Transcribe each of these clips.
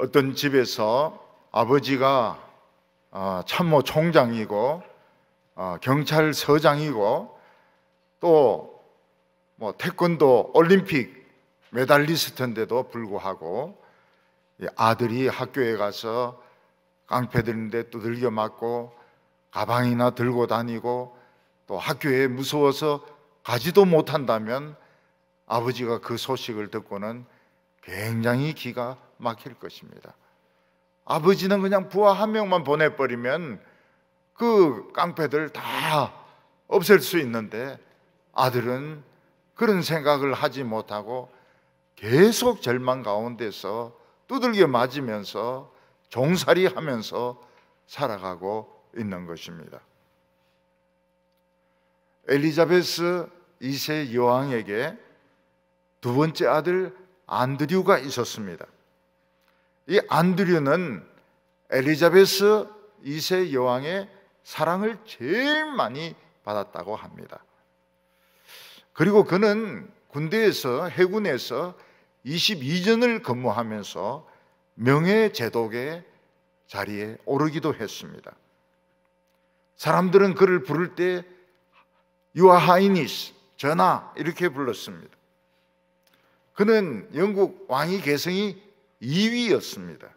어떤 집에서 아버지가 참모 총장이고 경찰서장이고 또 뭐 태권도 올림픽 메달리스트인데도 불구하고 아들이 학교에 가서 깡패 들는데 두들겨 맞고 가방이나 들고 다니고 또 학교에 무서워서 가지도 못한다면 아버지가 그 소식을 듣고는 굉장히 기가 막힐 것입니다. 아버지는 그냥 부하 한 명만 보내버리면 그 깡패들 다 없앨 수 있는데 아들은 그런 생각을 하지 못하고 계속 절망 가운데서 두들겨 맞으면서 종살이 하면서 살아가고 있는 것입니다. 엘리자베스 2세 여왕에게 두 번째 아들 안드류가 있었습니다. 이 안드류는 엘리자베스 2세 여왕의 사랑을 제일 많이 받았다고 합니다. 그리고 그는 군대에서 해군에서 22년을 근무하면서 명예제독의 자리에 오르기도 했습니다. 사람들은 그를 부를 때 Your Highness, 전하 이렇게 불렀습니다. 그는 영국 왕위 계승이 2위였습니다.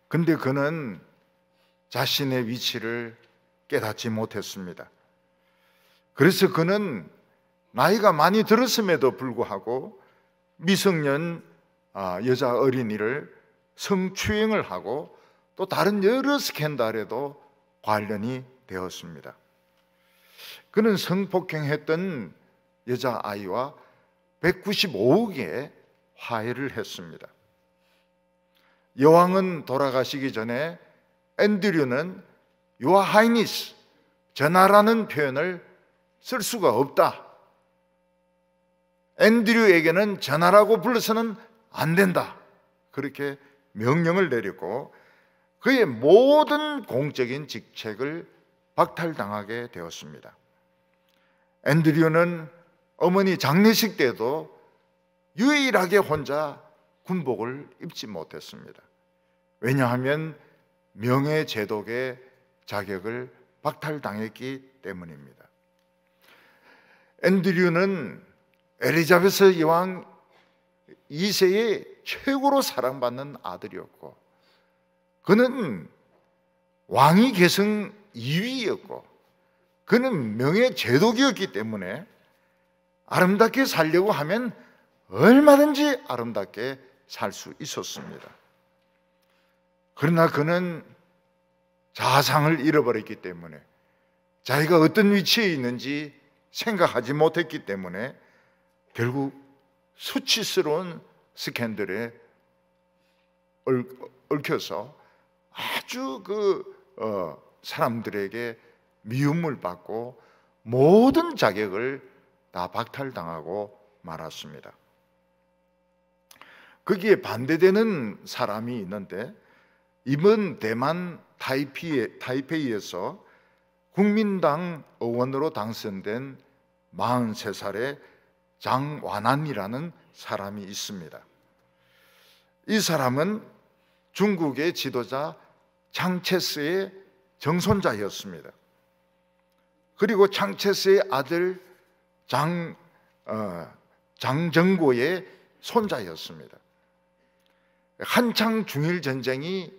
근데 그는 자신의 위치를 깨닫지 못했습니다. 그래서 그는 나이가 많이 들었음에도 불구하고 미성년 여자 어린이를 성추행을 하고 또 다른 여러 스캔들에도 관련이 되었습니다. 그는 성폭행했던 여자아이와 195억의 화해를 했습니다. 여왕은 돌아가시기 전에 앤드류는 Your Highness, 전하라는 표현을 쓸 수가 없다. 앤드류에게는 전하라고 불러서는 안 된다. 그렇게 명령을 내렸고 그의 모든 공적인 직책을 박탈당하게 되었습니다. 앤드류는 어머니 장례식 때도 유일하게 혼자 군복을 입지 못했습니다. 왜냐하면 명예제독의 자격을 박탈당했기 때문입니다. 앤드류는 엘리자베스 여왕 2세의 최고로 사랑받는 아들이었고 그는 왕위 계승 2위였고 그는 명예제독이었기 때문에 아름답게 살려고 하면 얼마든지 아름답게 살 수 있었습니다. 그러나 그는 자상을 잃어버렸기 때문에 자기가 어떤 위치에 있는지 생각하지 못했기 때문에 결국 수치스러운 스캔들에 얽혀서 아주 사람들에게 미움을 받고 모든 자격을 다 박탈당하고 말았습니다. 거기에 반대되는 사람이 있는데 이번 대만 타이페이에서 국민당 의원으로 당선된 43살의 장완환이라는 사람이 있습니다. 이 사람은 중국의 지도자 창체스의 정손자였습니다. 그리고 창체스의 아들 장정고의 손자였습니다. 한창 중일 전쟁이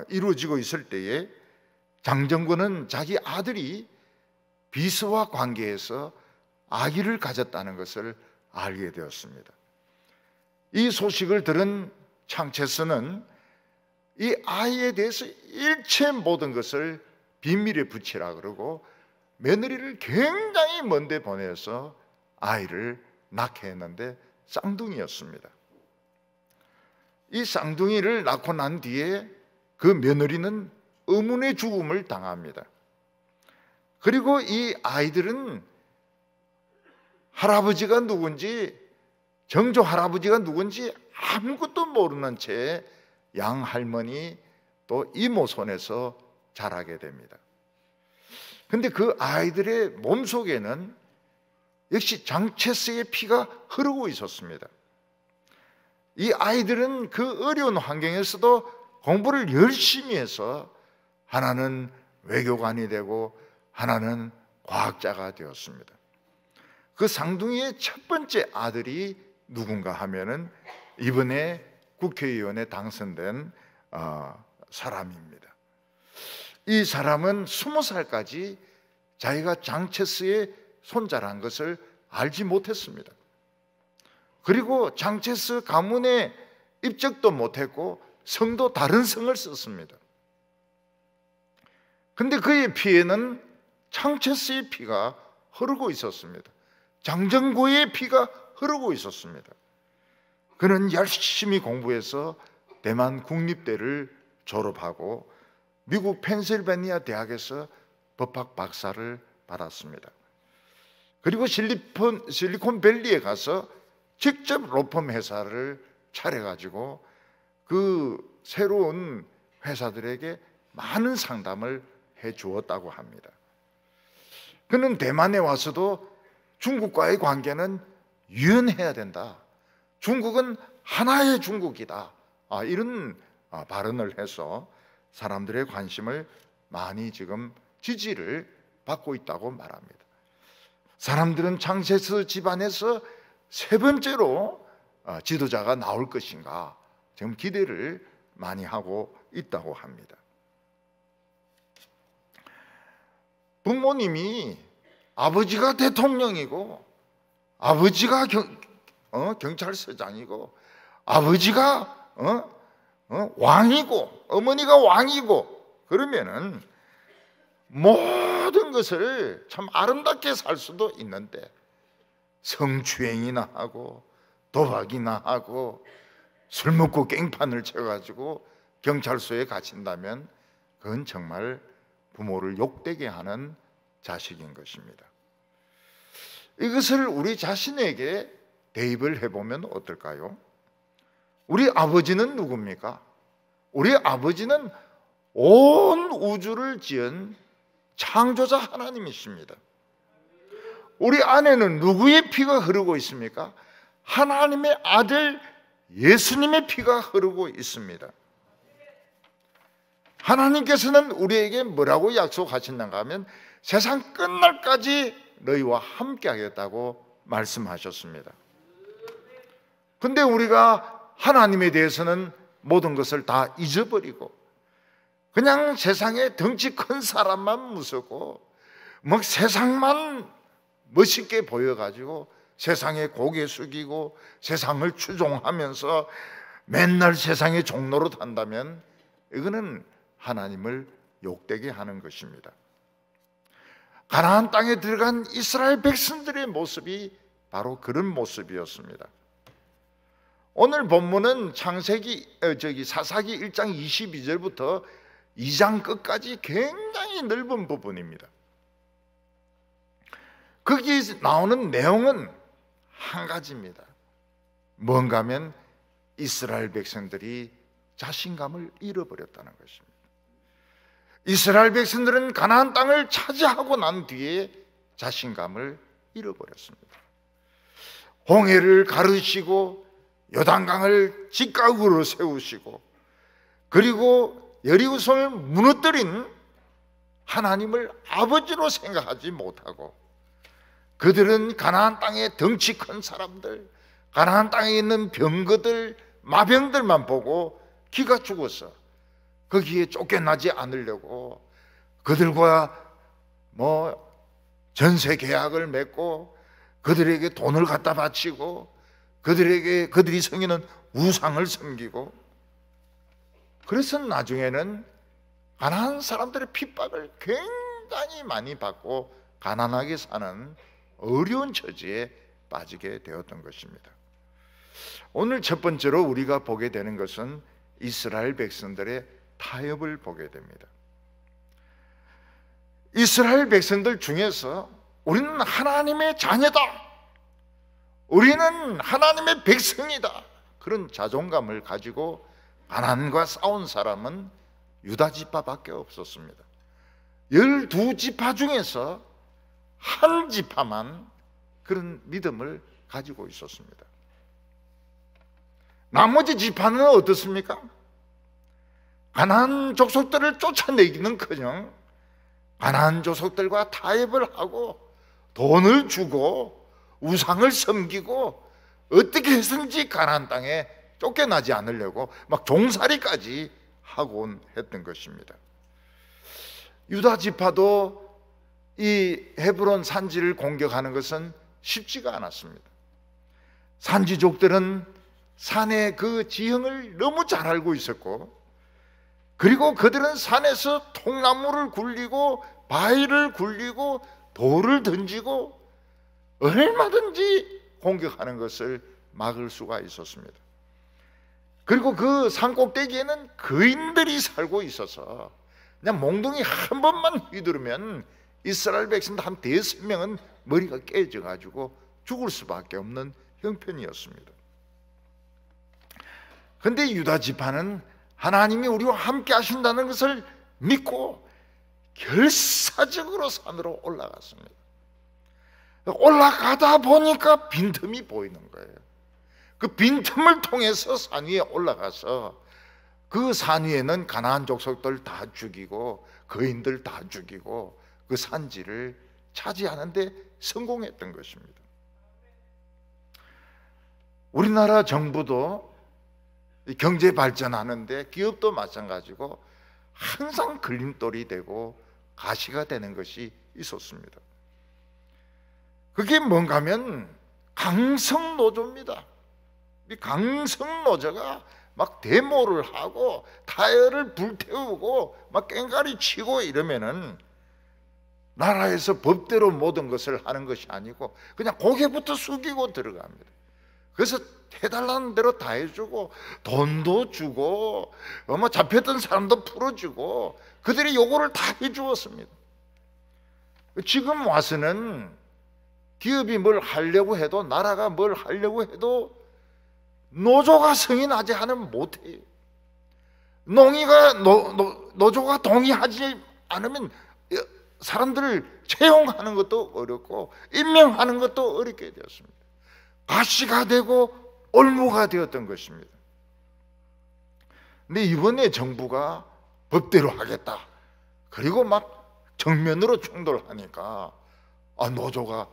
이루어지고 있을 때에 장정고는 자기 아들이 비서와 관계해서 아기를 가졌다는 것을 알게 되었습니다. 이 소식을 들은 창체스는 이 아이에 대해서 일체 모든 것을 비밀에 붙이라 그러고 며느리를 굉장히 먼데 보내서 아이를 낳게 했는데 쌍둥이였습니다. 이 쌍둥이를 낳고 난 뒤에 그 며느리는 의문의 죽음을 당합니다. 그리고 이 아이들은 할아버지가 누군지 정조 할아버지가 누군지 아무것도 모르는 채 양할머니 또 이모 손에서 자라게 됩니다. 그런데 그 아이들의 몸속에는 역시 장체스의 피가 흐르고 있었습니다. 이 아이들은 그 어려운 환경에서도 공부를 열심히 해서 하나는 외교관이 되고 하나는 과학자가 되었습니다. 그 쌍둥이의 첫 번째 아들이 누군가 하면은 이번에 국회의원에 당선된 사람입니다. 이 사람은 20살까지 자기가 장체스의 손자란 것을 알지 못했습니다. 그리고 장체스 가문에 입적도 못했고 성도 다른 성을 썼습니다. 근데 그의 피에는 장체스의 피가 흐르고 있었습니다. 장정고의 피가 흐르고 있었습니다. 그는 열심히 공부해서 대만 국립대를 졸업하고 미국 펜실베니아 대학에서 법학 박사를 받았습니다. 그리고 실리콘밸리에 가서 직접 로펌 회사를 차려가지고 그 새로운 회사들에게 많은 상담을 해 주었다고 합니다. 그는 대만에 와서도 중국과의 관계는 유연해야 된다. 중국은 하나의 중국이다. 이런 발언을 해서 사람들의 관심을 많이 지금 지지를 받고 있다고 말합니다. 사람들은 장체스 집안에서 세 번째로 지도자가 나올 것인가 지금 기대를 많이 하고 있다고 합니다. 부모님이 아버지가 대통령이고 아버지가 경찰서장이고 아버지가 왕이고 어머니가 왕이고 그러면은 모든 것을 참 아름답게 살 수도 있는데 성추행이나 하고 도박이나 하고 술 먹고 깽판을 쳐가지고 경찰서에 갇힌다면 그건 정말 부모를 욕되게 하는 자식인 것입니다. 이것을 우리 자신에게 대입을 해보면 어떨까요? 우리 아버지는 누굽니까? 우리 아버지는 온 우주를 지은 창조자 하나님이십니다. 우리 안에는 누구의 피가 흐르고 있습니까? 하나님의 아들 예수님의 피가 흐르고 있습니다. 하나님께서는 우리에게 뭐라고 약속하셨는가 하면 세상 끝날까지 너희와 함께 하겠다고 말씀하셨습니다. 근데 우리가 하나님에 대해서는 모든 것을 다 잊어버리고 그냥 세상에 덩치 큰 사람만 무섭고 뭐 세상만 멋있게 보여가지고 세상에 고개 숙이고 세상을 추종하면서 맨날 세상의 종로로 탄다면 이거는 하나님을 욕되게 하는 것입니다. 가나안 땅에 들어간 이스라엘 백성들의 모습이 바로 그런 모습이었습니다. 오늘 본문은 사사기 1장 22절부터 2장 끝까지 굉장히 넓은 부분입니다. 거기에 나오는 내용은 한 가지입니다. 뭔가 하면 이스라엘 백성들이 자신감을 잃어버렸다는 것입니다. 이스라엘 백성들은 가나안 땅을 차지하고 난 뒤에 자신감을 잃어버렸습니다. 홍해를 가르시고 요단강을 직각으로 세우시고 그리고 여리고성을 무너뜨린 하나님을 아버지로 생각하지 못하고 그들은 가나안 땅에 덩치 큰 사람들, 가나안 땅에 있는 병거들, 마병들만 보고 기가 죽어서 거기에 쫓겨나지 않으려고 그들과 전세 계약을 맺고 그들에게 돈을 갖다 바치고 그들이 섬기는 우상을 섬기고 그래서 나중에는 가나안 사람들의 핍박을 굉장히 많이 받고 가난하게 사는 어려운 처지에 빠지게 되었던 것입니다. 오늘 첫 번째로 우리가 보게 되는 것은 이스라엘 백성들의 타협을 보게 됩니다. 이스라엘 백성들 중에서 우리는 하나님의 자녀다, 우리는 하나님의 백성이다, 그런 자존감을 가지고 가나안과 싸운 사람은 유다 지파밖에 없었습니다. 12지파 중에서 한 지파만 그런 믿음을 가지고 있었습니다. 나머지 지파는 어떻습니까? 가나안 족속들을 쫓아내기는커녕 가나안 족속들과 타협을 하고 돈을 주고 우상을 섬기고 어떻게 해서든지 가나안 땅에 쫓겨나지 않으려고 막 종살이까지 하곤 했던 것입니다. 유다 지파도 이 헤브론 산지를 공격하는 것은 쉽지가 않았습니다. 산지족들은 산의 그 지형을 너무 잘 알고 있었고, 그리고 그들은 산에서 통나무를 굴리고 바위를 굴리고 돌을 던지고 얼마든지 공격하는 것을 막을 수가 있었습니다. 그리고 그 산꼭대기에는 거인들이 살고 있어서 그냥 몽둥이 한 번만 휘두르면 이스라엘 백성들 한 5-6명은 머리가 깨져가지고 죽을 수밖에 없는 형편이었습니다. 그런데 유다 지파는 하나님이 우리와 함께 하신다는 것을 믿고 결사적으로 산으로 올라갔습니다. 올라가다 보니까 빈틈이 보이는 거예요. 그 빈틈을 통해서 산 위에 올라가서 그 산 위에는 가나안 족속들 다 죽이고 거인들 다 죽이고 그 산지를 차지하는 데 성공했던 것입니다. 우리나라 정부도 경제 발전하는데 기업도 마찬가지고 항상 걸림돌이 되고 가시가 되는 것이 있었습니다. 그게 뭔가 하면 강성노조입니다. 이 강성노조가 막 데모를 하고 타이어를 불태우고 막 깽가리 치고 이러면은 나라에서 법대로 모든 것을 하는 것이 아니고 그냥 고개부터 숙이고 들어갑니다. 그래서 해달라는 대로 다 해주고 돈도 주고 잡혔던 사람도 풀어주고 그들이 요구를 다 해주었습니다. 지금 와서는 기업이 뭘 하려고 해도 나라가 뭘 하려고 해도 노조가 승인하지 않으면 못해요. 노조가 동의하지 않으면 사람들을 채용하는 것도 어렵고 임명하는 것도 어렵게 되었습니다. 가시가 되고 올무가 되었던 것입니다. 근데 이번에 정부가 법대로 하겠다, 그리고 막 정면으로 충돌하니까 노조가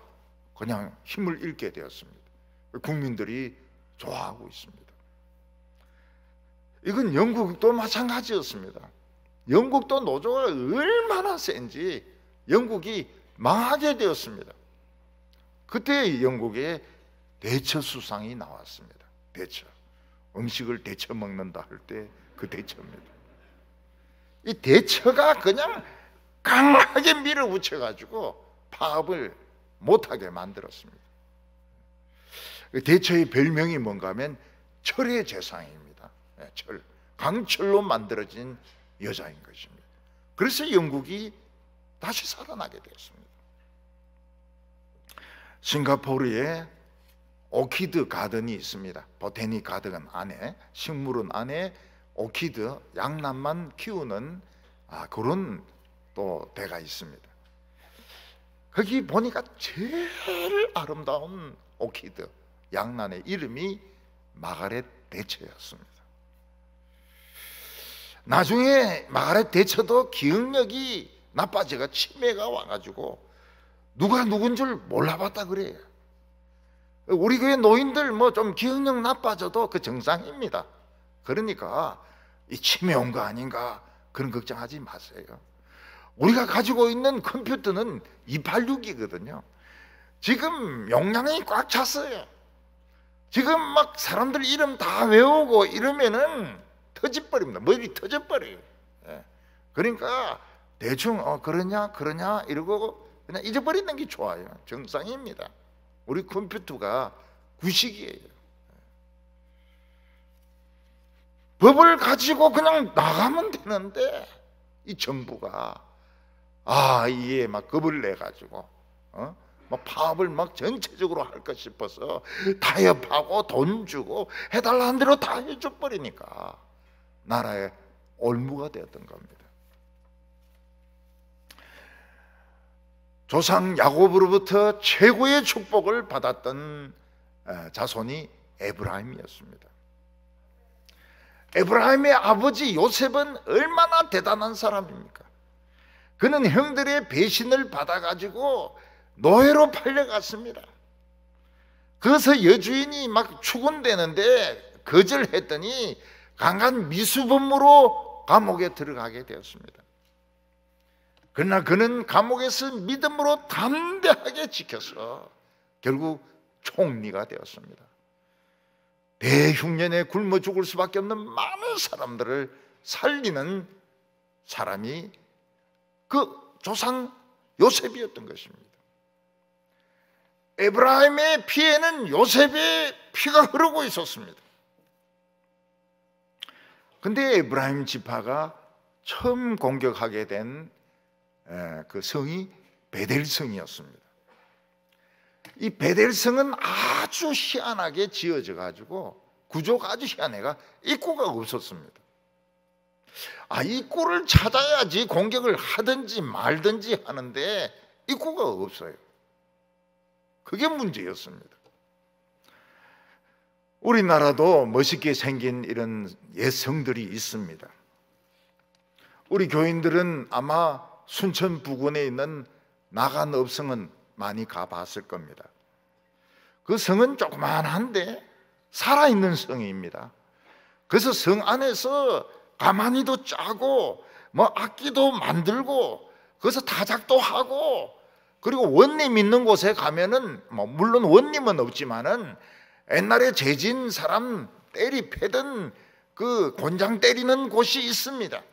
그냥 힘을 잃게 되었습니다. 국민들이 좋아하고 있습니다. 이건 영국도 마찬가지였습니다. 영국도 노조가 얼마나 센지 영국이 망하게 되었습니다. 그때 영국에 대처 수상이 나왔습니다. 대처, 음식을 데쳐 먹는다 할 때 그 대처입니다. 이 대처가 그냥 강하게 밀어붙여가지고 파업을 못하게 만들었습니다. 대처의 별명이 뭔가 하면 철의 재상입니다. 철, 강철로 만들어진 여자인 것입니다. 그래서 영국이 다시 살아나게 되었습니다. 싱가포르에 오키드 가든이 있습니다. 보테니 가든 안에, 식물원 안에 오키드, 양란만 키우는 그런 또 데가 있습니다. 거기 보니까 제일 아름다운 오키드, 양란의 이름이 마가렛 대처였습니다. 나중에 마가렛 대처도 기억력이 나빠져가 치매가 와가지고 누가 누군 줄 몰라봤다 그래요. 우리 교회 노인들 좀 기억력 나빠져도 그 정상입니다. 그러니까 이 치매 온 거 아닌가 그런 걱정하지 마세요. 우리가 가지고 있는 컴퓨터는 286이거든요. 지금 용량이 꽉 찼어요. 지금 막 사람들 이름 다 외우고 이러면은 터져버립니다. 머리 터져버려요. 그러니까 대충 그러냐 이러고 그냥 잊어버리는 게 좋아요. 정상입니다. 우리 컴퓨터가 구식이에요. 법을 가지고 그냥 나가면 되는데 이 정부가 이게 막 겁을 내 가지고 막 파업을 막 전체적으로 할까 싶어서 타협하고 돈 주고 해달라는 대로 다 해줘 버리니까 나라의 올무가 되었던 겁니다. 조상 야곱으로부터 최고의 축복을 받았던 자손이 에브라임이었습니다. 에브라임의 아버지 요셉은 얼마나 대단한 사람입니까? 그는 형들의 배신을 받아가지고 노예로 팔려갔습니다. 그래서 여주인이 막 추근대는데 거절했더니 강간 미수범으로 감옥에 들어가게 되었습니다. 그러나 그는 감옥에서 믿음으로 담대하게 지켜서 결국 총리가 되었습니다. 대흉년에 굶어 죽을 수밖에 없는 많은 사람들을 살리는 사람이 그 조상 요셉이었던 것입니다. 에브라임의 피에는 요셉의 피가 흐르고 있었습니다. 근데 에브라임 지파가 처음 공격하게 된 그 성이 베델성이었습니다. 이 베델성은 아주 희한하게 지어져 가지고 구조가 아주 희한해가 입구가 없었습니다. 입구를 찾아야지 공격을 하든지 말든지 하는데 입구가 없어요. 그게 문제였습니다. 우리나라도 멋있게 생긴 이런 옛성들이 있습니다. 우리 교인들은 아마 순천 부근에 있는 나간읍성은 많이 가봤을 겁니다. 그 성은 조그만한데 살아있는 성입니다. 그래서 성 안에서 가마니도 짜고 뭐 악기도 만들고 그래서 타작도 하고, 그리고 원님 있는 곳에 가면은 뭐 물론 원님은 없지만은 옛날에 재진 사람 때리 패던 그 곤장 때리는 곳이 있습니다.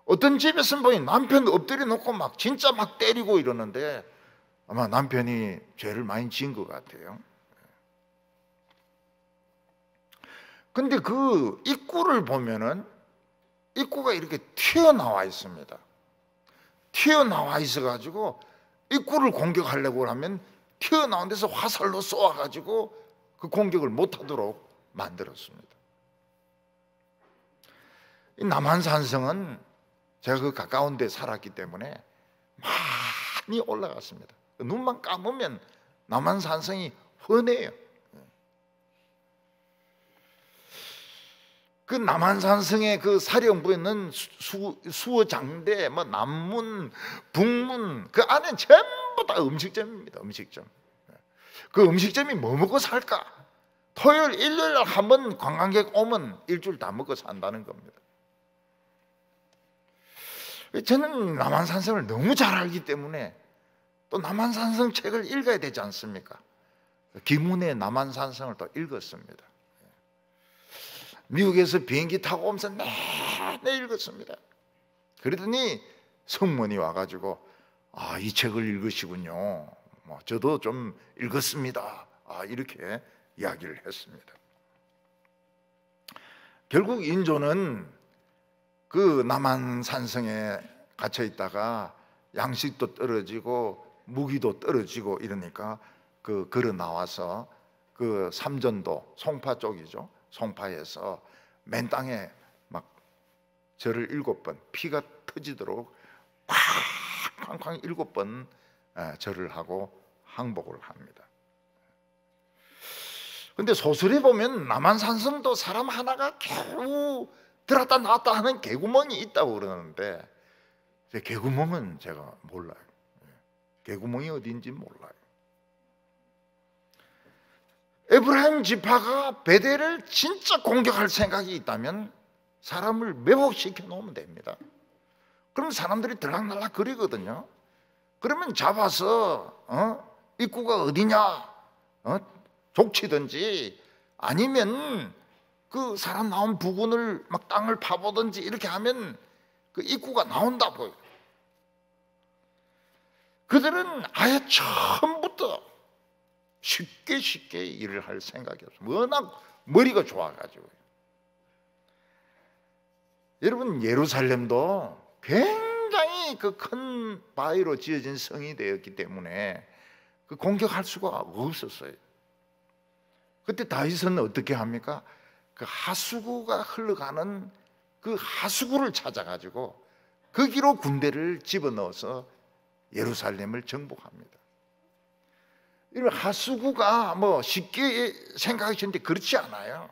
어떤 집에서는 보니 남편 엎드려 놓고 막 진짜 막 때리고 이러는데 아마 남편이 죄를 많이 지은 것 같아요. 근데 그 입구를 보면은 입구가 이렇게 튀어나와 있습니다. 튀어나와 있어가지고 입구를 공격하려고 하면 튀어나온 데서 화살로 쏘아가지고 그 공격을 못하도록 만들었습니다. 이 남한산성은 제가 그 가까운 데 살았기 때문에 많이 올라갔습니다. 눈만 감으면 남한산성이 훤해요. 그 남한산성의 그 사령부에는 수어장대, 뭐 남문, 북문, 그 안에 전부 다 음식점입니다. 음식점. 그 음식점이 뭐 먹고 살까? 토요일, 일요일 날 한 번 관광객 오면 일주일 다 먹고 산다는 겁니다. 저는 남한산성을 너무 잘 알기 때문에 또 남한산성 책을 읽어야 되지 않습니까? 김훈의 남한산성을 또 읽었습니다. 미국에서 비행기 타고 오면서 내내 읽었습니다. 그러더니 성문이 와가지고 이 책을 읽으시군요. 저도 좀 읽었습니다. 이렇게 이야기를 했습니다. 결국 인조는 그 남한산성에 갇혀 있다가 양식도 떨어지고 무기도 떨어지고 이러니까 걸어 나와서 그 삼전도 송파 쪽이죠. 송파에서 맨 땅에 막 절을 7번 피가 터지도록 쾅쾅 7번 절을 하고 항복을 합니다. 근데 소설에 보면 남한산성도 사람 하나가 겨우 들었다 나왔다 하는 개구멍이 있다고 그러는데 개구멍은 제가 몰라요. 개구멍이 어딘지 몰라요. 에브라임 지파가 베델을 진짜 공격할 생각이 있다면 사람을 매복시켜 놓으면 됩니다. 그럼 사람들이 들락날락 거리거든요. 그러면 잡아서 입구가 어디냐 족치든지 아니면 그 사람 나온 부근을 막 땅을 파보든지 이렇게 하면 그 입구가 나온다고요. 그들은 아예 처음부터 쉽게 일을 할 생각이 없어요. 워낙 머리가 좋아가지고. 여러분, 예루살렘도 굉장히 그 큰 바위로 지어진 성이 되었기 때문에 그 공격할 수가 없었어요. 그때 다윗은 어떻게 합니까? 그 하수구가 흘러가는 그 하수구를 찾아가지고 거기로 군대를 집어넣어서 예루살렘을 정복합니다. 이런 하수구가 뭐 쉽게 생각하시는데 그렇지 않아요.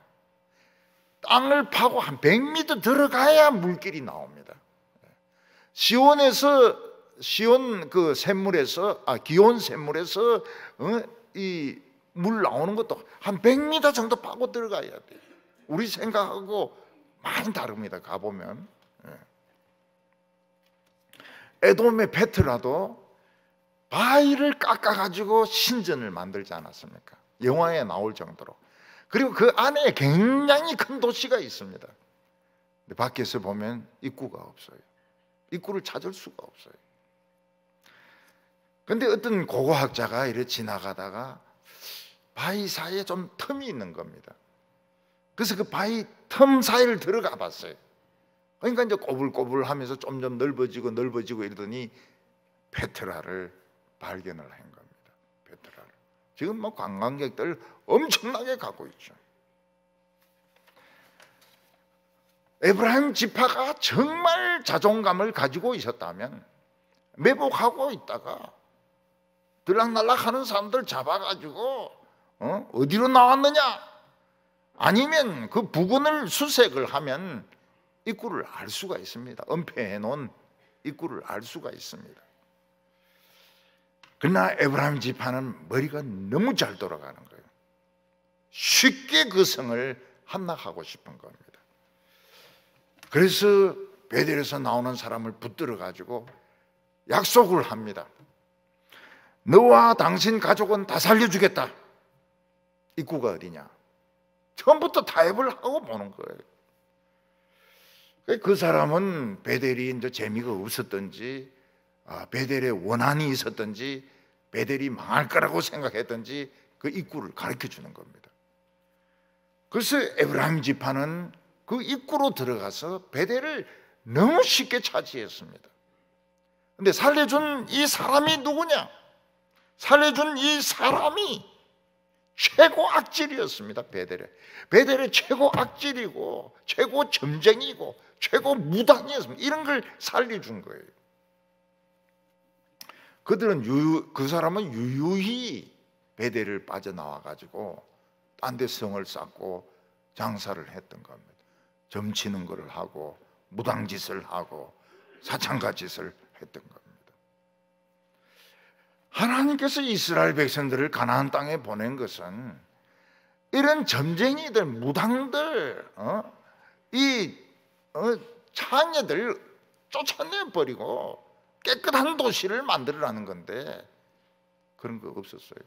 땅을 파고 한 100m 들어가야 물길이 나옵니다. 시온 그 샘물에서 기온 샘물에서 이 물 나오는 것도 한 100m 정도 파고 들어가야 돼요. 우리 생각하고 많이 다릅니다. 가보면 에돔의 베트라도 바위를 깎아가지고 신전을 만들지 않았습니까? 영화에 나올 정도로. 그리고 그 안에 굉장히 큰 도시가 있습니다. 근데 밖에서 보면 입구가 없어요. 입구를 찾을 수가 없어요. 근데 어떤 고고학자가 이렇게 지나가다가 바위 사이에 좀 틈이 있는 겁니다. 그래서 그 바위 틈 사이를 들어가 봤어요. 그러니까 이제 꼬불꼬불 하면서 점점 넓어지고 이러더니 페트라를 발견을 한 겁니다. 페트라를. 지금 뭐 관광객들 엄청나게 가고 있죠. 에브라임 지파가 정말 자존감을 가지고 있었다면 매복하고 있다가 들락날락 하는 사람들 잡아가지고 어디로 나왔느냐? 아니면 그 부근을 수색을 하면 입구를 알 수가 있습니다. 은폐해 놓은 입구를 알 수가 있습니다. 그러나 에브라임 지파는 머리가 너무 잘 돌아가는 거예요. 쉽게 그 성을 함락하고 싶은 겁니다. 그래서 베델에서 나오는 사람을 붙들어 가지고 약속을 합니다. 너와 당신 가족은 다 살려주겠다. 입구가 어디냐? 처음부터 타협을 하고 보는 거예요. 그 사람은 베델이 이제 재미가 없었던지, 베델에 원한이 있었던지, 베델이 망할 거라고 생각했던지 그 입구를 가르쳐 주는 겁니다. 그래서 에브라임 지파는 그 입구로 들어가서 베델을 너무 쉽게 차지했습니다. 근데 살려준 이 사람이 누구냐? 살려준 이 사람이 최고 악질이었습니다. 베델의 최고 악질이고 최고 점쟁이고 최고 무당이었습니다. 이런 걸 살려준 거예요. 그 사람은 유유히 베델을 빠져나와 가지고 딴 데 성을 쌓고 장사를 했던 겁니다. 점치는 걸 하고 무당짓을 하고 사창가 짓을 했던 겁니다. 하나님께서 이스라엘 백성들을 가나안 땅에 보낸 것은 이런 점쟁이들, 무당들, 창녀들 쫓아내버리고 깨끗한 도시를 만들어라는 건데 그런 거 없었어요.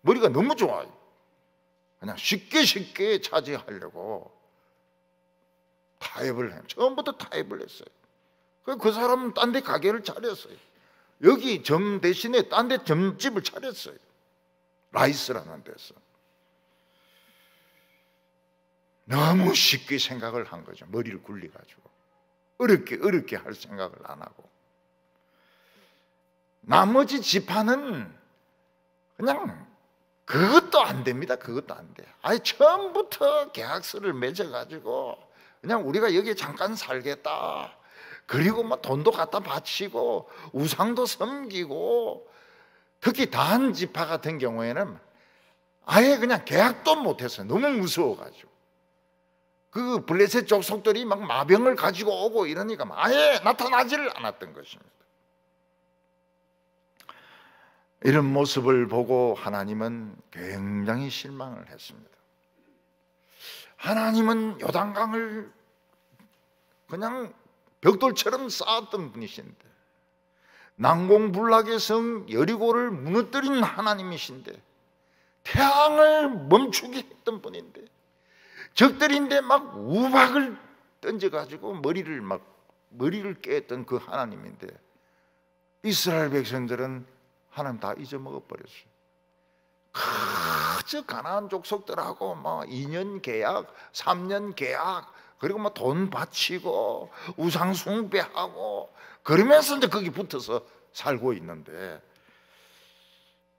머리가 너무 좋아요. 그냥 쉽게 차지하려고 타협을 해요. 처음부터 타협을 했어요. 그 사람은 딴 데 가게를 차렸어요. 여기 점 대신에 딴 데 점집을 차렸어요. 라이스라는 데서. 너무 쉽게 생각을 한 거죠. 머리를 굴려가지고. 어렵게 할 생각을 안 하고. 나머지 지파는 그냥 그것도 안 됩니다. 그것도 안 돼. 아예 처음부터 계약서를 맺어가지고 그냥 우리가 여기 잠깐 살겠다. 그리고 뭐 돈도 갖다 바치고 우상도 섬기고, 특히 다한 지파 같은 경우에는 아예 그냥 계약도 못했어요. 너무 무서워가지고. 그 블레셋 족속들이 막 마병을 가지고 오고 이러니까 아예 나타나지를 않았던 것입니다. 이런 모습을 보고 하나님은 굉장히 실망을 했습니다. 하나님은 요단강을 그냥 벽돌처럼 쌓았던 분이신데, 난공불락의 성 여리고를 무너뜨린 하나님이신데, 태양을 멈추게 했던 분인데, 적들인데 막 우박을 던져가지고 머리를 깼던 그 하나님인데, 이스라엘 백성들은 하나님 다 잊어먹어버렸어요. 그저 가나안 족속들하고 뭐 2년 계약, 3년 계약, 그리고 뭐 돈 바치고 우상 숭배하고 그러면서 이제 거기 붙어서 살고 있는데,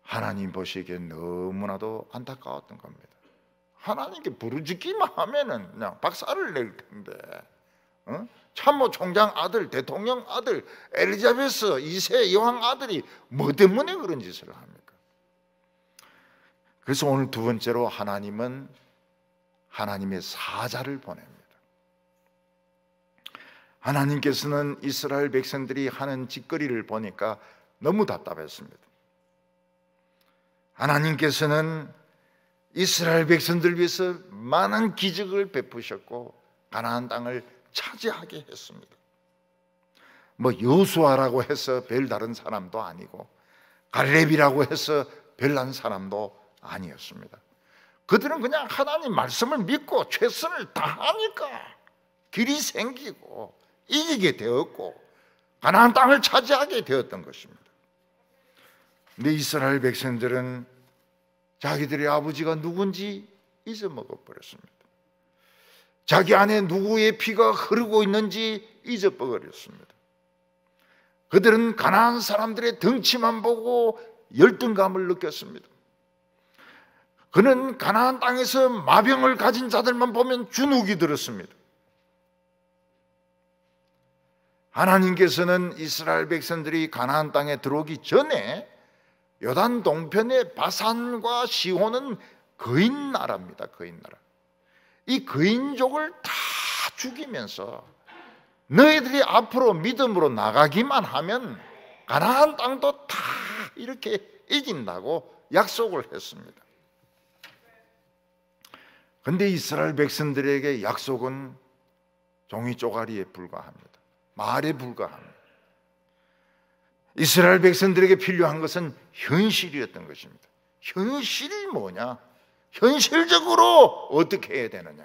하나님 보시기엔 너무나도 안타까웠던 겁니다. 하나님께 부르짖기만 하면은 그냥 박살을 낼 텐데, 참모총장 아들, 대통령 아들, 엘리자베스 2세 여왕 아들이 뭐 때문에 그런 짓을 합니까? 그래서 오늘 두 번째로 하나님은 하나님의 사자를 보냅니다. 하나님께서는 이스라엘 백성들이 하는 짓거리를 보니까 너무 답답했습니다. 하나님께서는 이스라엘 백성들 위해서 많은 기적을 베푸셨고 가나안 땅을 차지하게 했습니다. 뭐 여호수아라고 해서 별다른 사람도 아니고 갈렙이라고 해서 별난 사람도 아니었습니다. 그들은 그냥 하나님 말씀을 믿고 최선을 다하니까 길이 생기고 이기게 되었고 가나안 땅을 차지하게 되었던 것입니다. 근데 이스라엘 백성들은 자기들의 아버지가 누군지 잊어먹어버렸습니다. 자기 안에 누구의 피가 흐르고 있는지 잊어버렸습니다. 그들은 가나안 사람들의 덩치만 보고 열등감을 느꼈습니다. 그는 가나안 땅에서 마병을 가진 자들만 보면 주눅이 들었습니다. 하나님께서는 이스라엘 백성들이 가나안 땅에 들어오기 전에 요단 동편의 바산과 시혼은 거인 나라입니다. 거인 나라. 이 거인족을 다 죽이면서 너희들이 앞으로 믿음으로 나가기만 하면 가나안 땅도 다 이렇게 이긴다고 약속을 했습니다. 그런데 이스라엘 백성들에게 약속은 종이 쪼가리에 불과합니다. 말에 불과합니다. 이스라엘 백성들에게 필요한 것은 현실이었던 것입니다. 현실이 뭐냐? 현실적으로 어떻게 해야 되느냐?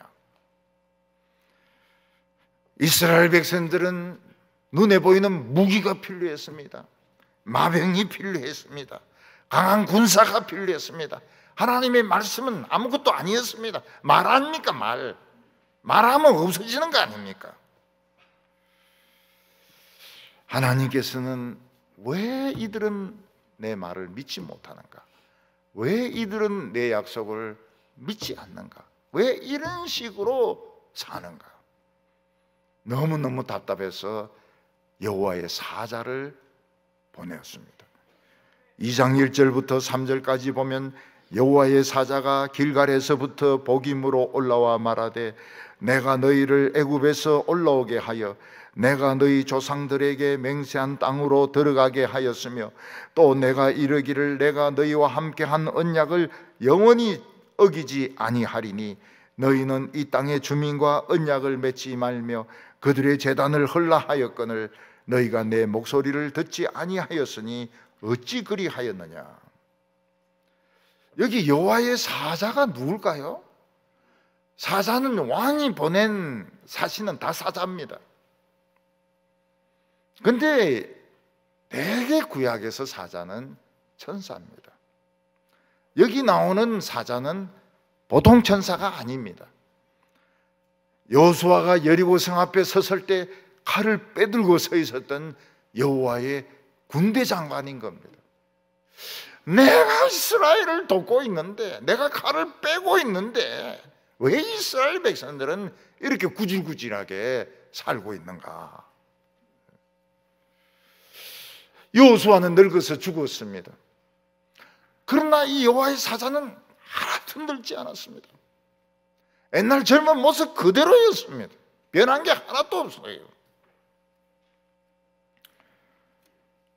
이스라엘 백성들은 눈에 보이는 무기가 필요했습니다. 마병이 필요했습니다. 강한 군사가 필요했습니다. 하나님의 말씀은 아무것도 아니었습니다. 말 아닙니까? 말하면 없어지는 거 아닙니까? 하나님께서는 왜 이들은 내 말을 믿지 못하는가? 왜 이들은 내 약속을 믿지 않는가? 왜 이런 식으로 사는가? 너무너무 답답해서 여호와의 사자를 보내었습니다. 2장 1절부터 3절까지 보면 여호와의 사자가 길갈에서부터 복임으로 올라와 말하되 내가 너희를 애굽에서 올라오게 하여 내가 너희 조상들에게 맹세한 땅으로 들어가게 하였으며 또 내가 이르기를 내가 너희와 함께한 언약을 영원히 어기지 아니하리니 너희는 이 땅의 주민과 언약을 맺지 말며 그들의 제단을 헐라하였거늘 너희가 내 목소리를 듣지 아니하였으니 어찌 그리하였느냐. 여기 여호와의 사자가 누굴까요? 사자는 왕이 보낸 사신은 다 사자입니다. 그런데 대개 구약에서 사자는 천사입니다. 여기 나오는 사자는 보통 천사가 아닙니다. 여호수아가 여리고성 앞에 섰을 때 칼을 빼들고 서 있었던 여호와의 군대 장관인 겁니다. 내가 이스라엘을 돕고 있는데, 내가 칼을 빼고 있는데 왜 이스라엘 백성들은 이렇게 구질구질하게 살고 있는가? 여호수아는 늙어서 죽었습니다. 그러나 이 여호와의 사자는 하나도 흔들지 않았습니다. 옛날 젊은 모습 그대로였습니다. 변한 게 하나도 없어요.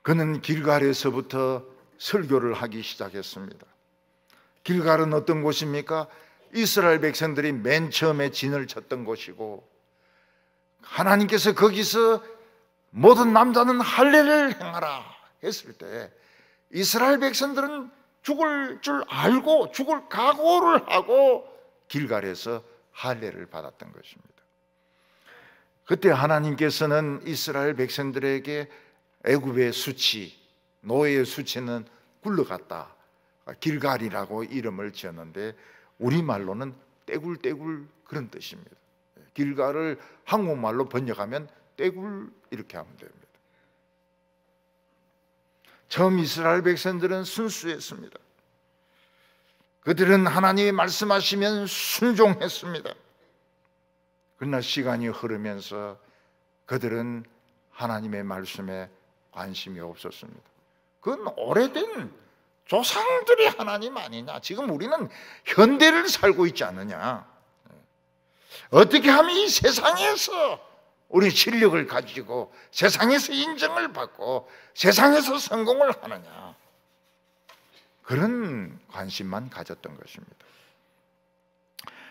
그는 길갈에서부터 설교를 하기 시작했습니다. 길갈은 어떤 곳입니까? 이스라엘 백성들이 맨 처음에 진을 쳤던 곳이고 하나님께서 거기서 모든 남자는 할례를 행하라 했을 때 이스라엘 백성들은 죽을 줄 알고 죽을 각오를 하고 길갈에서 할례를 받았던 것입니다. 그때 하나님께서는 이스라엘 백성들에게 애굽의 수치, 노예의 수치는 굴러갔다, 길갈이라고 이름을 지었는데 우리말로는 떼굴떼굴 그런 뜻입니다. 길갈을 한국말로 번역하면 떼굴 이렇게 하면 됩니다. 처음 이스라엘 백성들은 순수했습니다. 그들은 하나님이 말씀하시면 순종했습니다. 그러나 시간이 흐르면서 그들은 하나님의 말씀에 관심이 없었습니다. 그건 오래된 조상들이 하나님 아니냐? 지금 우리는 현대를 살고 있지 않느냐? 어떻게 하면 이 세상에서 우리 실력을 가지고 세상에서 인정을 받고 세상에서 성공을 하느냐, 그런 관심만 가졌던 것입니다.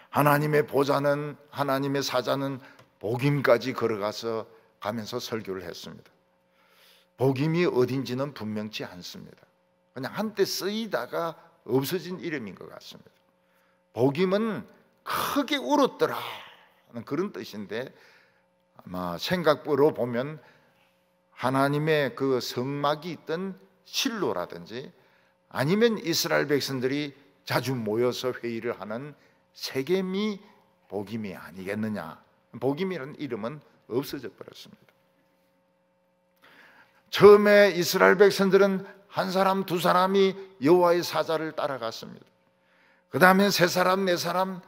하나님의 보좌는, 하나님의 사자는 복임까지 걸어가서 가면서 설교를 했습니다. 복임이 어딘지는 분명치 않습니다. 그냥 한때 쓰이다가 없어진 이름인 것 같습니다. 복임은 크게 울었더라 하는 그런 뜻인데, 아마 생각으로 보면 하나님의 그 성막이 있던 실로라든지 아니면 이스라엘 백성들이 자주 모여서 회의를 하는 세겜이 복임이 아니겠느냐. 복임이라는 이름은 없어져 버렸습니다. 처음에 이스라엘 백성들은 한 사람 두 사람이 여호와의 사자를 따라갔습니다. 그 다음에 세 사람 네 사람,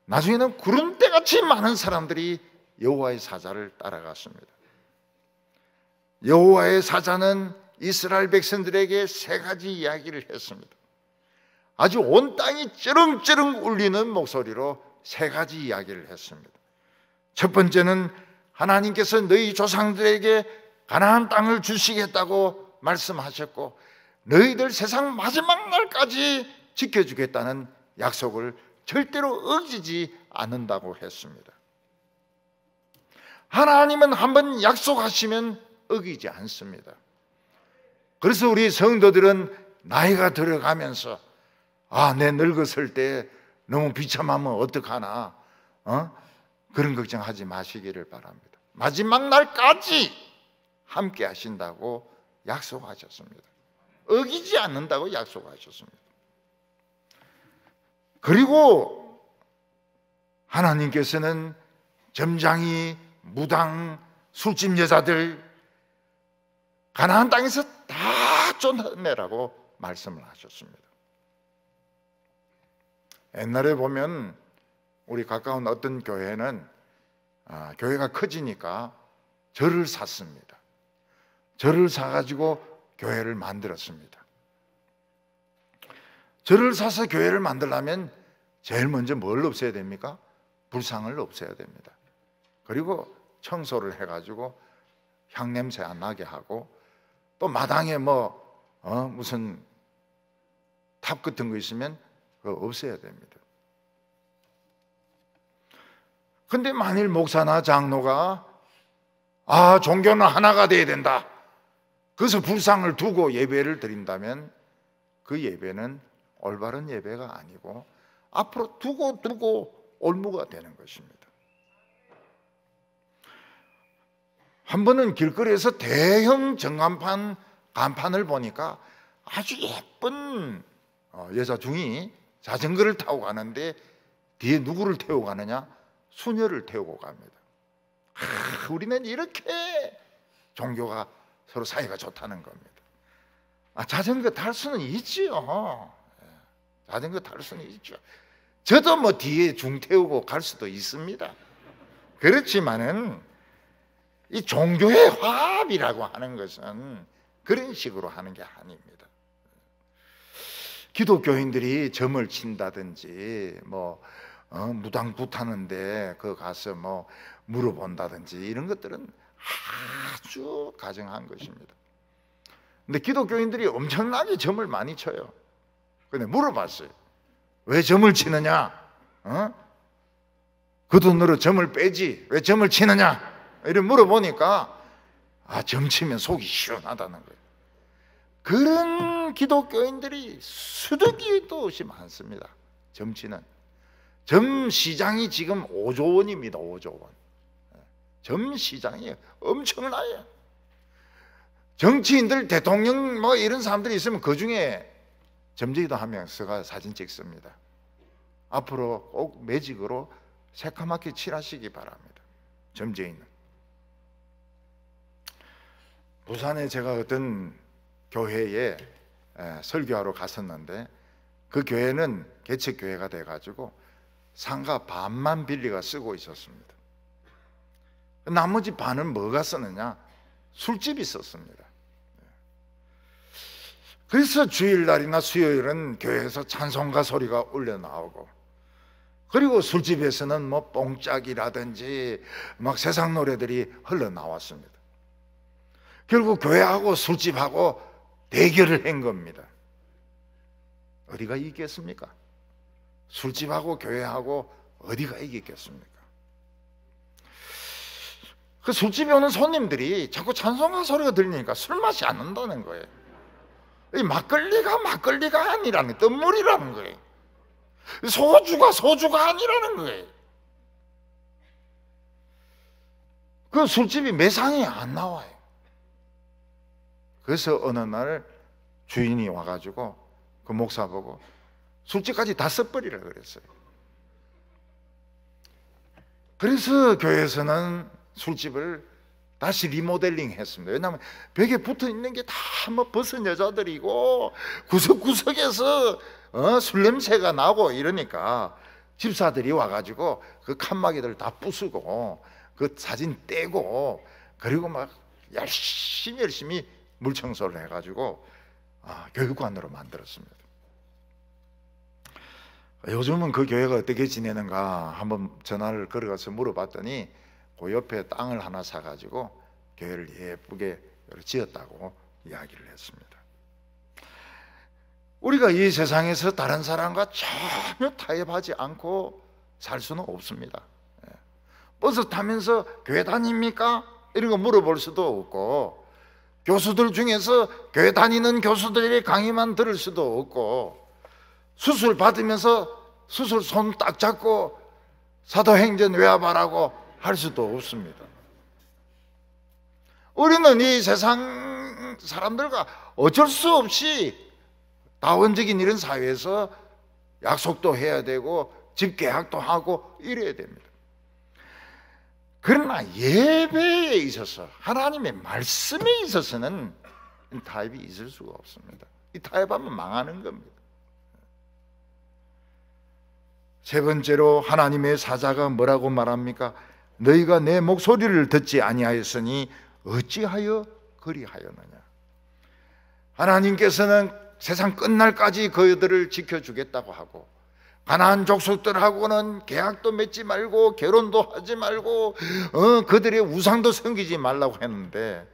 나중에는 구름대같이 많은 사람들이 여호와의 사자를 따라갔습니다. 여호와의 사자는 이스라엘 백성들에게 세 가지 이야기를 했습니다. 아주 온 땅이 쩌렁쩌렁 울리는 목소리로 세 가지 이야기를 했습니다. 첫 번째는 하나님께서 너희 조상들에게 가나안 땅을 주시겠다고 말씀하셨고 너희들 세상 마지막 날까지 지켜주겠다는 약속을 절대로 어기지 않는다고 했습니다. 하나님은 한번 약속하시면 어기지 않습니다. 그래서 우리 성도들은 나이가 들어가면서 내 늙었을 때 너무 비참하면 어떡하나, 그런 걱정하지 마시기를 바랍니다. 마지막 날까지 함께 하신다고 약속하셨습니다. 어기지 않는다고 약속하셨습니다. 그리고 하나님께서는 점장이, 무당, 술집 여자들 가나안 땅에서 다 쫓아내라고 말씀을 하셨습니다. 옛날에 보면 우리 가까운 어떤 교회는 교회가 커지니까 절을 샀습니다. 절을 사가지고 교회를 만들었습니다. 절을 사서 교회를 만들려면 제일 먼저 뭘 없애야 됩니까? 불상을 없애야 됩니다. 그리고 청소를 해가지고 향냄새 안 나게 하고 또 마당에 무슨 탑 같은 거 있으면 그거 없애야 됩니다. 근데 만일 목사나 장로가 종교는 하나가 돼야 된다, 그래서 불상을 두고 예배를 드린다면 그 예배는 올바른 예배가 아니고 앞으로 두고 올무가 되는 것입니다. 한 번은 길거리에서 대형 전간판 간판을 보니까 아주 예쁜 여자 중이 자전거를 타고 가는데 뒤에 누구를 태우고 가느냐? 수녀를 태우고 갑니다. 우리는 이렇게 종교가 서로 사이가 좋다는 겁니다. 자전거 탈 수는 있지요. 자전거 탈 수는 있죠. 저도 뒤에 중 태우고 갈 수도 있습니다. 그렇지만은 이 종교의 화합이라고 하는 것은 그런 식으로 하는 게 아닙니다. 기독교인들이 점을 친다든지 무당부 타는데 그 가서 물어본다든지 이런 것들은 아주 가정한 것입니다. 근데 기독교인들이 엄청나게 점을 많이 쳐요. 근데 물어봤어요. 왜 점을 치느냐? 그 돈으로 점을 빼지 왜 점을 치느냐? 이렇게 물어보니까 점 치면 속이 시원하다는 거예요. 그런 기독교인들이 수두기도 없이 많습니다. 점 치는. 점 시장이 지금 5조 원입니다. 5조 원. 점 시장이 엄청나요. 정치인들, 대통령 이런 사람들이 있으면 그 중에 점쟁이도 한 명서가 사진 찍습니다. 앞으로 꼭 매직으로 새카맣게 칠하시기 바랍니다. 점쟁이는. 부산에 제가 어떤 교회에 설교하러 갔었는데 그 교회는 개척교회가 돼가지고 상가 반만 빌리가 쓰고 있었습니다. 나머지 반은 뭐가 쓰느냐? 술집이 썼습니다. 그래서 주일날이나 수요일은 교회에서 찬송가 소리가 울려 나오고 그리고 술집에서는 뭐 뽕짝이라든지 막 세상 노래들이 흘러나왔습니다. 결국 교회하고 술집하고 대결을 한 겁니다. 어디가 이기겠습니까? 술집하고 교회하고 어디가 이기겠습니까? 그 술집에 오는 손님들이 자꾸 찬송가 소리가 들리니까 술맛이 안 난다는 거예요. 이 막걸리가 아니라는, 떡물이라는 거예요. 소주가 아니라는 거예요. 그 술집이 매상이 안 나와요. 그래서 어느 날 주인이 와가지고 그 목사 보고 술집까지 다 써버리라 그랬어요. 그래서 교회에서는 술집을 다시 리모델링 했습니다. 왜냐하면 벽에 붙어 있는 게 다 뭐 벗은 여자들이고 구석구석에서 술 냄새가 나고 이러니까 집사들이 와가지고 그 칸막이들 다 부수고 그 사진 떼고 그리고 막 열심히 물 청소를 해가지고 교육관으로 만들었습니다. 요즘은 그 교회가 어떻게 지내는가 한번 전화를 걸어가서 물어봤더니 그 옆에 땅을 하나 사가지고 교회를 예쁘게 지었다고 이야기를 했습니다. 우리가 이 세상에서 다른 사람과 전혀 타협하지 않고 살 수는 없습니다. 버스 타면서 교회 다닙니까? 이런 거 물어볼 수도 없고, 교수들 중에서 교회 다니는 교수들의 강의만 들을 수도 없고, 수술 받으면서 수술 손 딱 잡고 사도행전 외워봐라고 할 수도 없습니다. 우리는 이 세상 사람들과 어쩔 수 없이 다원적인 이런 사회에서 약속도 해야 되고 집 계약도 하고 이래야 됩니다. 그러나 예배에 있어서, 하나님의 말씀에 있어서는 타협이 있을 수가 없습니다. 이 타협하면 망하는 겁니다. 세 번째로 하나님의 사자가 뭐라고 말합니까? 너희가 내 목소리를 듣지 아니하였으니 어찌하여 그리하였느냐. 하나님께서는 세상 끝날까지 그들을 지켜주겠다고 하고, 가나안 족속들하고는 계약도 맺지 말고 결혼도 하지 말고 그들의 우상도 섬기지 말라고 했는데,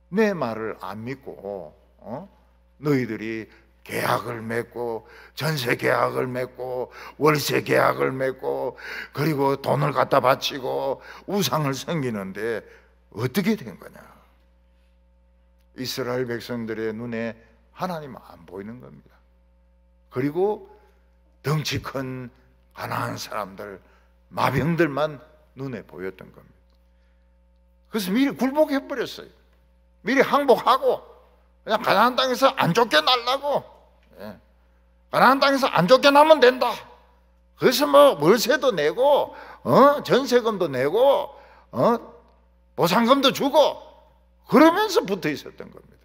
내 말을 안 믿고 너희들이 계약을 맺고 전세 계약을 맺고 월세 계약을 맺고 그리고 돈을 갖다 바치고 우상을 섬기는데 어떻게 된 거냐? 이스라엘 백성들의 눈에 하나님은 안 보이는 겁니다. 그리고 덩치 큰 가나안 사람들, 마병들만 눈에 보였던 겁니다. 그래서 미리 굴복해 버렸어요. 미리 항복하고 그냥 가나안 땅에서 안 쫓겨나려고. 가나안 땅에서 안 쫓겨나면 된다. 그래서 뭐 월세도 내고 전세금도 내고 보상금도 주고 그러면서 붙어 있었던 겁니다.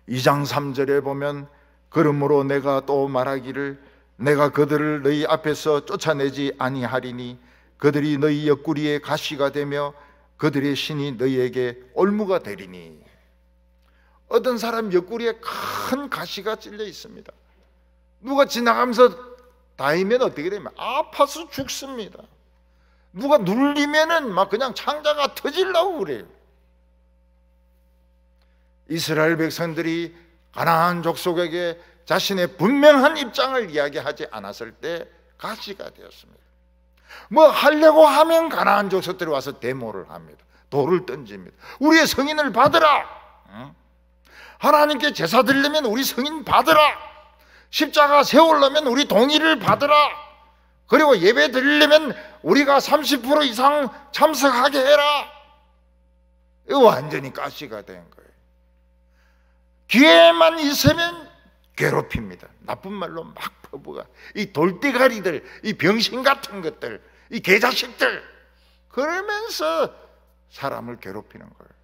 2장 3절에 보면 그러므로 내가 또 말하기를 내가 그들을 너희 앞에서 쫓아내지 아니하리니 그들이 너희 옆구리에 가시가 되며 그들의 신이 너희에게 올무가 되리니. 어떤 사람 옆구리에 큰 가시가 찔려 있습니다. 누가 지나가면서 닿으면 어떻게 되면 아파서 죽습니다. 누가 눌리면은 막 그냥 창자가 터지려고 그래요. 이스라엘 백성들이 가나안 족속에게 자신의 분명한 입장을 이야기하지 않았을 때 가시가 되었습니다. 뭐 하려고 하면 가나안 족속들이 와서 데모를 합니다. 돌을 던집니다. 우리의 성인을 받으라. 하나님께 제사 드리려면 우리 성인 받으라. 십자가 세우려면 우리 동의를 받으라. 그리고 예배 드리려면 우리가 30% 이상 참석하게 해라. 이거 완전히 가시가 된 거예요. 기회만 있으면 괴롭힙니다. 나쁜 말로 막 퍼부가. 이 돌대가리들, 이 병신 같은 것들, 이 개자식들, 그러면서 사람을 괴롭히는 거예요.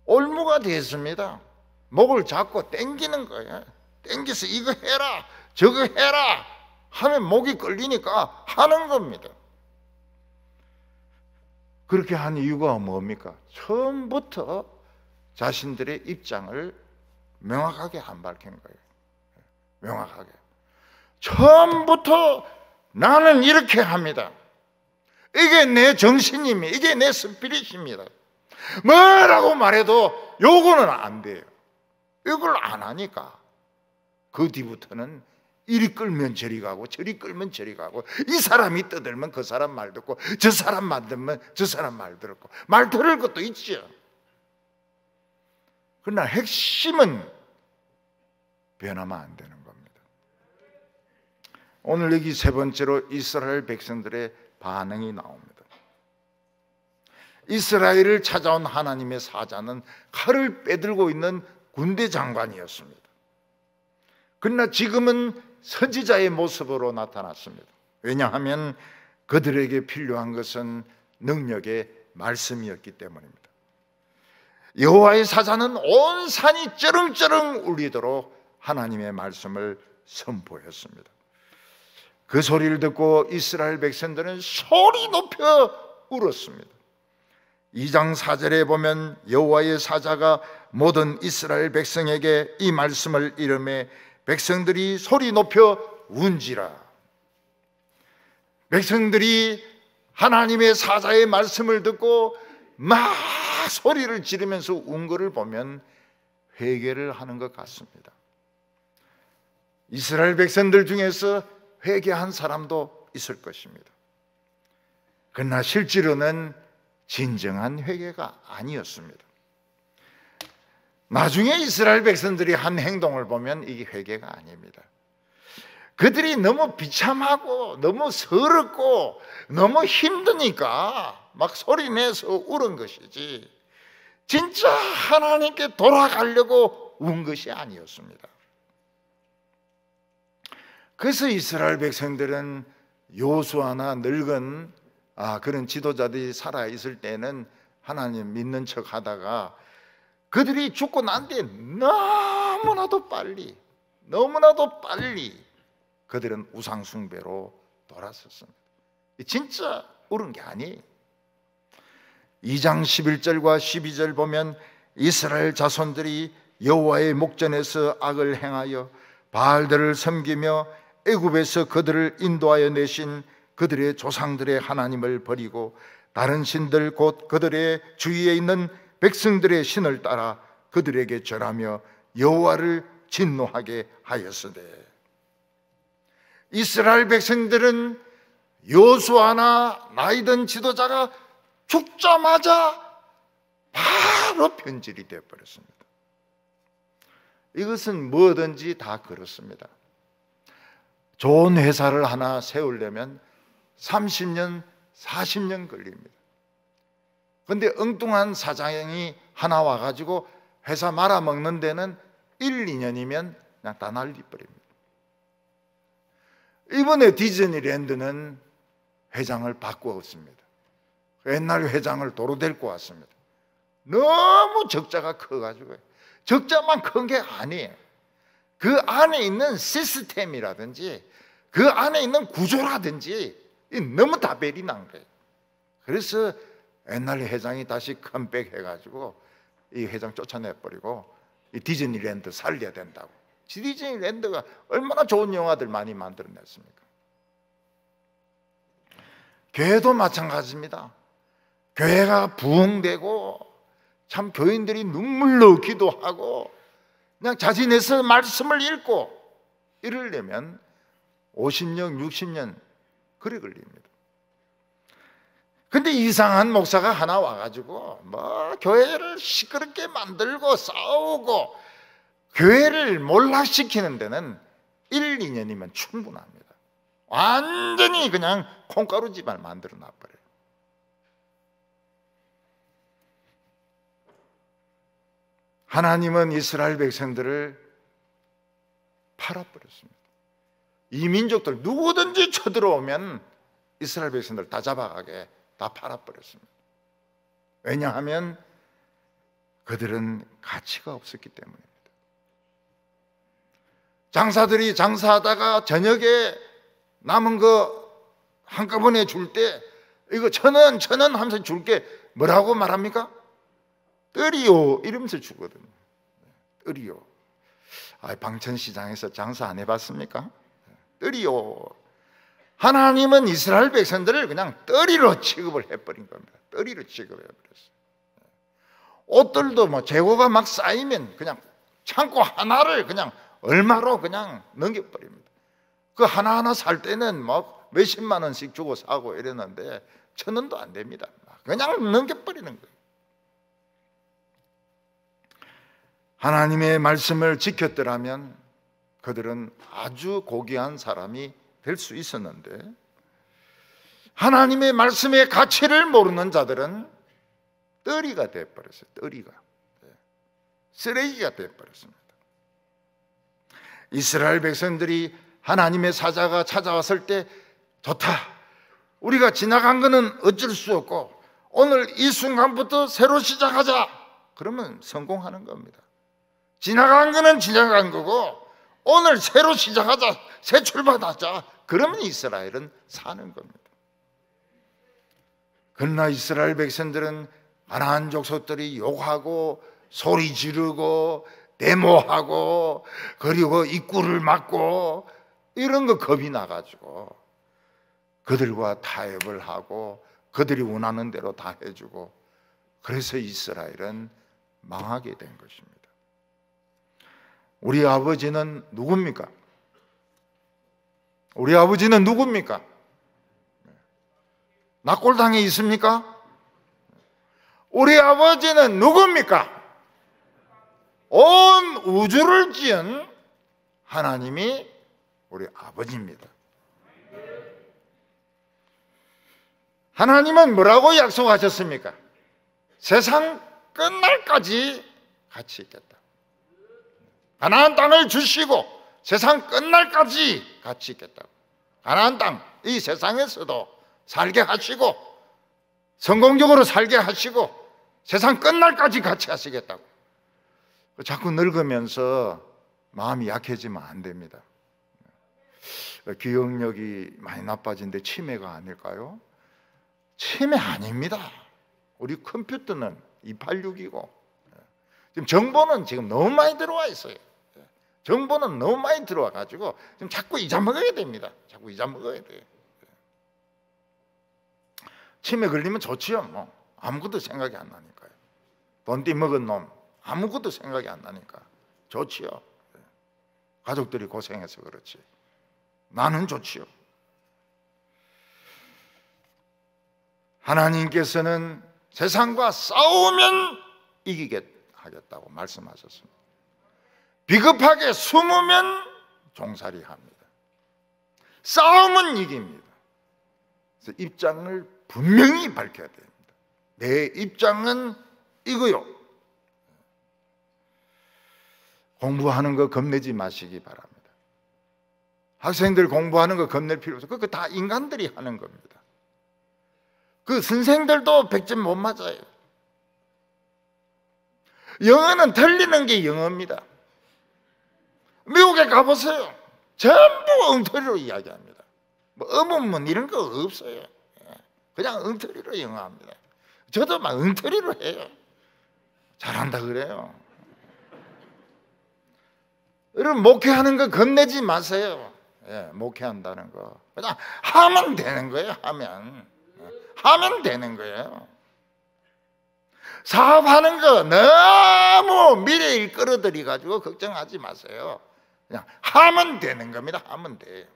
올무가 됐습니다. 목을 잡고 땡기는 거예요. 땡겨서 이거 해라 저거 해라 하면 목이 끌리니까 하는 겁니다. 그렇게 한 이유가 뭡니까? 처음부터 자신들의 입장을 명확하게 안 밝힌 거예요. 명확하게. 처음부터 나는 이렇게 합니다. 이게 내 정신입니다. 이게 내 스피릿입니다. 뭐라고 말해도 요거는 안 돼요. 이걸 안 하니까 그 뒤부터는 이리 끌면 저리 가고 저리 끌면 저리 가고, 이 사람이 떠들면 그 사람 말 듣고 저 사람 말 들으면 저 사람 말 들었고, 말 들을 것도 있죠. 그러나 핵심은 변하면 안 되는 겁니다. 오늘 여기 세 번째로 이스라엘 백성들의 반응이 나옵니다. 이스라엘을 찾아온 하나님의 사자는 칼을 빼들고 있는 군대 장관이었습니다. 그러나 지금은 선지자의 모습으로 나타났습니다. 왜냐하면 그들에게 필요한 것은 능력의 말씀이었기 때문입니다. 여호와의 사자는 온 산이 쩌렁쩌렁 울리도록 하나님의 말씀을 선포했습니다. 그 소리를 듣고 이스라엘 백성들은 소리 높여 울었습니다. 2장 4절에 보면 여호와의 사자가 모든 이스라엘 백성에게 이 말씀을 이르매 백성들이 소리 높여 운지라. 백성들이 하나님의 사자의 말씀을 듣고 막 소리를 지르면서 운 것을 보면 회개를 하는 것 같습니다. 이스라엘 백성들 중에서 회개한 사람도 있을 것입니다. 그러나 실제로는 진정한 회개가 아니었습니다. 나중에 이스라엘 백성들이 한 행동을 보면 이게 회개가 아닙니다. 그들이 너무 비참하고 너무 서럽고 너무 힘드니까 막 소리내서 울은 것이지, 진짜 하나님께 돌아가려고 운 것이 아니었습니다. 그래서 이스라엘 백성들은 요수아나 늙은 그런 지도자들이 살아있을 때는 하나님 믿는 척 하다가 그들이 죽고 난 뒤에 너무나도 빨리 그들은 우상숭배로 돌아섰습니다. 진짜 옳은 게 아니에요. 2장 11절과 12절 보면 이스라엘 자손들이 여호와의 목전에서 악을 행하여 바알들을 섬기며 애굽에서 그들을 인도하여 내신 그들의 조상들의 하나님을 버리고 다른 신들 곧 그들의 주위에 있는 백성들의 신을 따라 그들에게 절하며 여호와를 진노하게 하였으되, 이스라엘 백성들은 여호수아나 나이든 지도자가 죽자마자 바로 변질이 되어버렸습니다. 이것은 뭐든지 다 그렇습니다. 좋은 회사를 하나 세우려면 30년, 40년 걸립니다. 그런데 엉뚱한 사장이 하나 와가지고 회사 말아먹는 데는 1, 2년이면 그냥 다 날리버립니다. 이번에 디즈니랜드는 회장을 바꾸었습니다. 옛날 회장을 도로 데리고 왔습니다. 너무 적자가 커가지고, 적자만 큰 게 아니에요. 그 안에 있는 시스템이라든지 그 안에 있는 구조라든지 너무 다 벨이 난 거예요. 그래서 옛날 회장이 다시 컴백 해가지고 이 회장 쫓아내버리고 이 디즈니랜드 살려야 된다고. 디즈니랜드가 얼마나 좋은 영화들 많이 만들어냈습니까? 교회도 마찬가지입니다. 교회가 부흥되고 참 교인들이 눈물로 기도하고 그냥 자신에서 말씀을 읽고 이러려면 50년, 60년 그래 걸립니다. 근데 이상한 목사가 하나 와가지고 뭐 교회를 시끄럽게 만들고 싸우고 교회를 몰락시키는 데는 1, 2년이면 충분합니다. 완전히 그냥 콩가루 집안을 만들어 놔버려요. 하나님은 이스라엘 백성들을 팔아버렸습니다. 이 민족들 누구든지 쳐들어오면 이스라엘 백성들 다 잡아가게 다 팔아버렸습니다. 왜냐하면 그들은 가치가 없었기 때문입니다. 장사들이 장사하다가 저녁에 남은 거 한꺼번에 줄 때 이거 1,000원 하면서 줄게 뭐라고 말합니까? 떨이요 이러면서 주거든요. 떨이요. 방천시장에서 장사 안 해봤습니까? 뜰이요. 하나님은 이스라엘 백성들을 그냥 뜰이로 취급을 해버린 겁니다. 뜰이로 취급해버렸어요. 옷들도 뭐 재고가 막 쌓이면 그냥 창고 하나를 그냥 얼마로 그냥 넘겨버립니다. 그 하나하나 살 때는 막 몇십만 원씩 주고 사고 이랬는데 1,000원도 안 됩니다. 그냥 넘겨버리는 거예요. 하나님의 말씀을 지켰더라면 그들은 아주 고귀한 사람이 될 수 있었는데, 하나님의 말씀의 가치를 모르는 자들은 떠리가 되어버렸어요. 떠리가 쓰레기가 되어버렸습니다. 이스라엘 백성들이 하나님의 사자가 찾아왔을 때 좋다, 우리가 지나간 거는 어쩔 수 없고 오늘 이 순간부터 새로 시작하자, 그러면 성공하는 겁니다. 지나간 거는 지나간 거고 오늘 새로 시작하자, 새 출발하자, 그러면 이스라엘은 사는 겁니다. 그러나 이스라엘 백성들은 가나안 족속들이 욕하고 소리 지르고 데모하고 그리고 입구를 막고 이런 거 겁이 나가지고 그들과 타협을 하고 그들이 원하는 대로 다 해주고, 그래서 이스라엘은 망하게 된 것입니다. 우리 아버지는 누굽니까? 우리 아버지는 누굽니까? 낙골당에 있습니까? 우리 아버지는 누굽니까? 온 우주를 지은 하나님이 우리 아버지입니다. 하나님은 뭐라고 약속하셨습니까? 세상 끝날까지 같이 있겠다. 가나안 땅을 주시고 세상 끝날까지 같이 있겠다고. 가나안 땅, 이 세상에서도 살게 하시고 성공적으로 살게 하시고 세상 끝날까지 같이 하시겠다고. 자꾸 늙으면서 마음이 약해지면 안 됩니다. 기억력이 많이 나빠진데 치매가 아닐까요? 치매 아닙니다. 우리 컴퓨터는 286이고 지금 정보는 지금 너무 많이 들어와 있어요. 정보는 너무 많이 들어와 가지고 지금 자꾸 잊어먹어야 됩니다. 자꾸 잊어먹어야 돼요. 치매 걸리면 좋지요. 뭐 아무것도 생각이 안 나니까요. 돈 띠먹은 놈 아무것도 생각이 안 나니까 좋지요. 가족들이 고생해서 그렇지 나는 좋지요. 하나님께서는 세상과 싸우면 이기게 하겠다고 말씀하셨습니다. 비겁하게 숨으면 종살이 합니다. 싸움은 이깁니다. 그래서 입장을 분명히 밝혀야 됩니다. 내 입장은 이거요. 공부하는 거 겁내지 마시기 바랍니다. 학생들 공부하는 거 겁낼 필요 없어요. 그거 다 인간들이 하는 겁니다. 그 선생들도 100점 못 맞아요. 영어는 틀리는 게 영어입니다. 미국에 가보세요. 전부 엉터리로 이야기합니다. 뭐 어문문 이런 거 없어요. 그냥 엉터리로 영어합니다. 저도 막 엉터리로 해요. 잘한다 그래요. 여러분 목회하는 거 겁내지 마세요. 목회한다는 거 그냥 하면 되는 거예요. 하면 되는 거예요. 사업하는 거 너무 미래 일 끌어들이 가지고 걱정하지 마세요. 그냥 하면 되는 겁니다. 하면 돼요.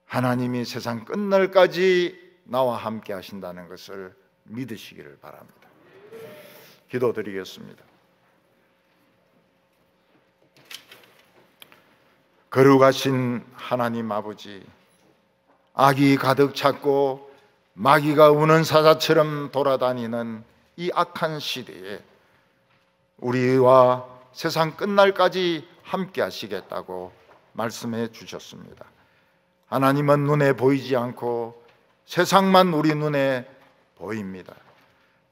하나님이 세상 끝날까지 나와 함께 하신다는 것을 믿으시기를 바랍니다. 기도드리겠습니다. 거룩하신 하나님 아버지, 악이 가득 찼고 마귀가 우는 사자처럼 돌아다니는 이 악한 시대에 우리와 세상 끝날까지 함께 하시겠다고 말씀해 주셨습니다. 하나님은 눈에 보이지 않고 세상만 우리 눈에 보입니다.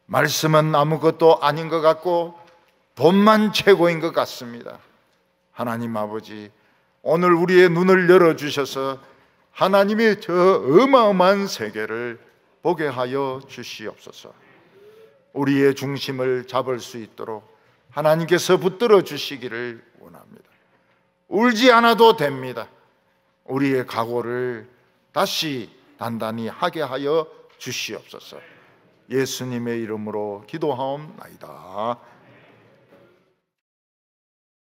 말씀은 아무것도 아닌 것 같고 돈만 최고인 것 같습니다. 하나님 아버지, 오늘 우리의 눈을 열어주셔서 하나님의 저 어마어마한 세계를 보게 하여 주시옵소서. 우리의 중심을 잡을 수 있도록 하나님께서 붙들어 주시기를 원합니다. 울지 않아도 됩니다. 우리의 각오를 다시 단단히 하게 하여 주시옵소서. 예수님의 이름으로 기도하옵나이다.